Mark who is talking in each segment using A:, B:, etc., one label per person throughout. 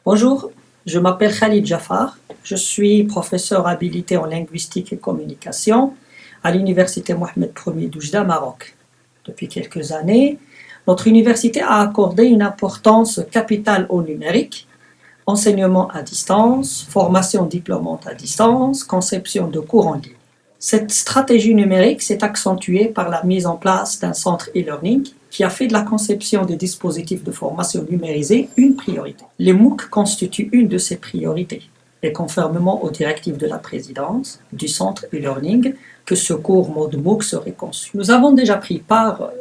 A: Bonjour, je m'appelle Khalid Jafar, je suis professeur habilité en linguistique et communication à l'université Mohamed Ier d'Oujda, Maroc. Depuis quelques années, notre université a accordé une importance capitale au numérique, enseignement à distance, formation diplômante à distance, conception de cours en ligne. Cette stratégie numérique s'est accentuée par la mise en place d'un centre e-learning qui a fait de la conception des dispositifs de formation numérisés une priorité. Les MOOC constituent une de ces priorités et conformément aux directives de la présidence du centre e-learning que ce cours mode MOOC serait conçu. Nous avons déjà pris part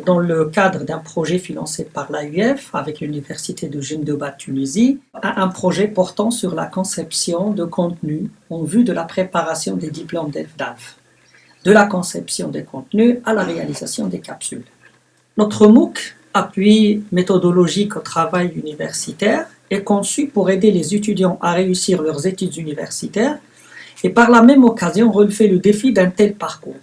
A: dans le cadre d'un projet financé par l'AUF avec l'université de Gendeba, Tunisie, à un projet portant sur la conception de contenu en vue de la préparation des diplômes d'ELF-DALF, de la conception des contenus à la réalisation des capsules. Notre MOOC, appui méthodologique au travail universitaire, est conçu pour aider les étudiants à réussir leurs études universitaires et par la même occasion relever le défi d'un tel parcours.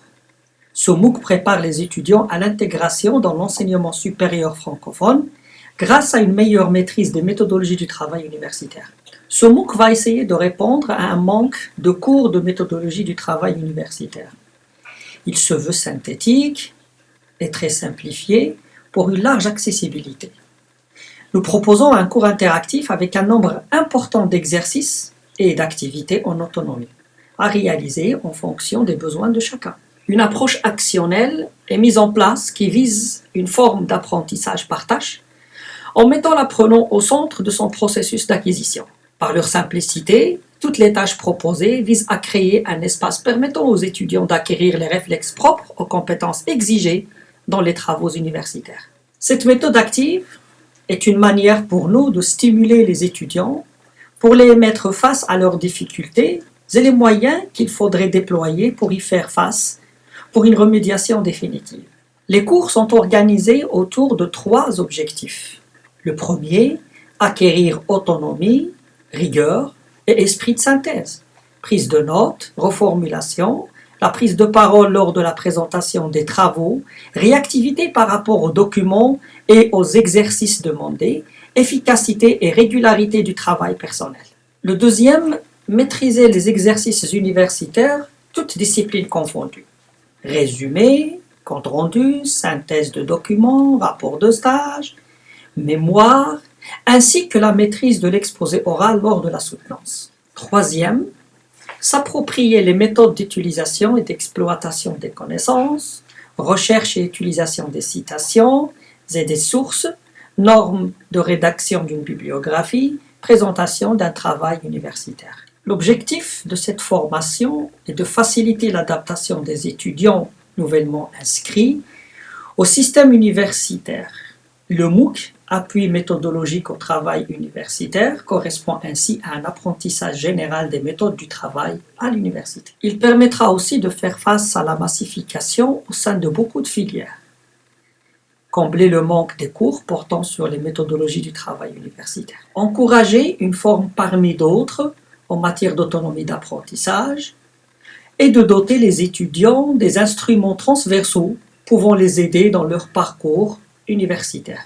A: Ce MOOC prépare les étudiants à l'intégration dans l'enseignement supérieur francophone grâce à une meilleure maîtrise des méthodologies du travail universitaire. Ce MOOC va essayer de répondre à un manque de cours de méthodologie du travail universitaire. Il se veut synthétique et très simplifié pour une large accessibilité. Nous proposons un cours interactif avec un nombre important d'exercices et d'activités en autonomie, à réaliser en fonction des besoins de chacun. Une approche actionnelle est mise en place qui vise une forme d'apprentissage par tâche en mettant l'apprenant au centre de son processus d'acquisition. Par leur simplicité, toutes les tâches proposées visent à créer un espace permettant aux étudiants d'acquérir les réflexes propres aux compétences exigées dans les travaux universitaires. Cette méthode active est une manière pour nous de stimuler les étudiants pour les mettre face à leurs difficultés et les moyens qu'il faudrait déployer pour y faire face pour une remédiation définitive. Les cours sont organisés autour de 3 objectifs. Le premier, acquérir autonomie, rigueur et esprit de synthèse, prise de notes, reformulation, la prise de parole lors de la présentation des travaux, réactivité par rapport aux documents et aux exercices demandés, efficacité et régularité du travail personnel. Le deuxième, maîtriser les exercices universitaires, toutes disciplines confondues. Résumé, compte rendu, synthèse de documents, rapport de stage, mémoire, ainsi que la maîtrise de l'exposé oral lors de la soutenance. Troisième, s'approprier les méthodes d'utilisation et d'exploitation des connaissances, recherche et utilisation des citations et des sources, normes de rédaction d'une bibliographie, présentation d'un travail universitaire. L'objectif de cette formation est de faciliter l'adaptation des étudiants nouvellement inscrits au système universitaire. Le MOOC, appui méthodologique au travail universitaire, correspond ainsi à un apprentissage général des méthodes du travail à l'université. Il permettra aussi de faire face à la massification au sein de beaucoup de filières, combler le manque des cours portant sur les méthodologies du travail universitaire, encourager une forme parmi d'autres en matière d'autonomie d'apprentissage et de doter les étudiants des instruments transversaux pouvant les aider dans leur parcours universitaire.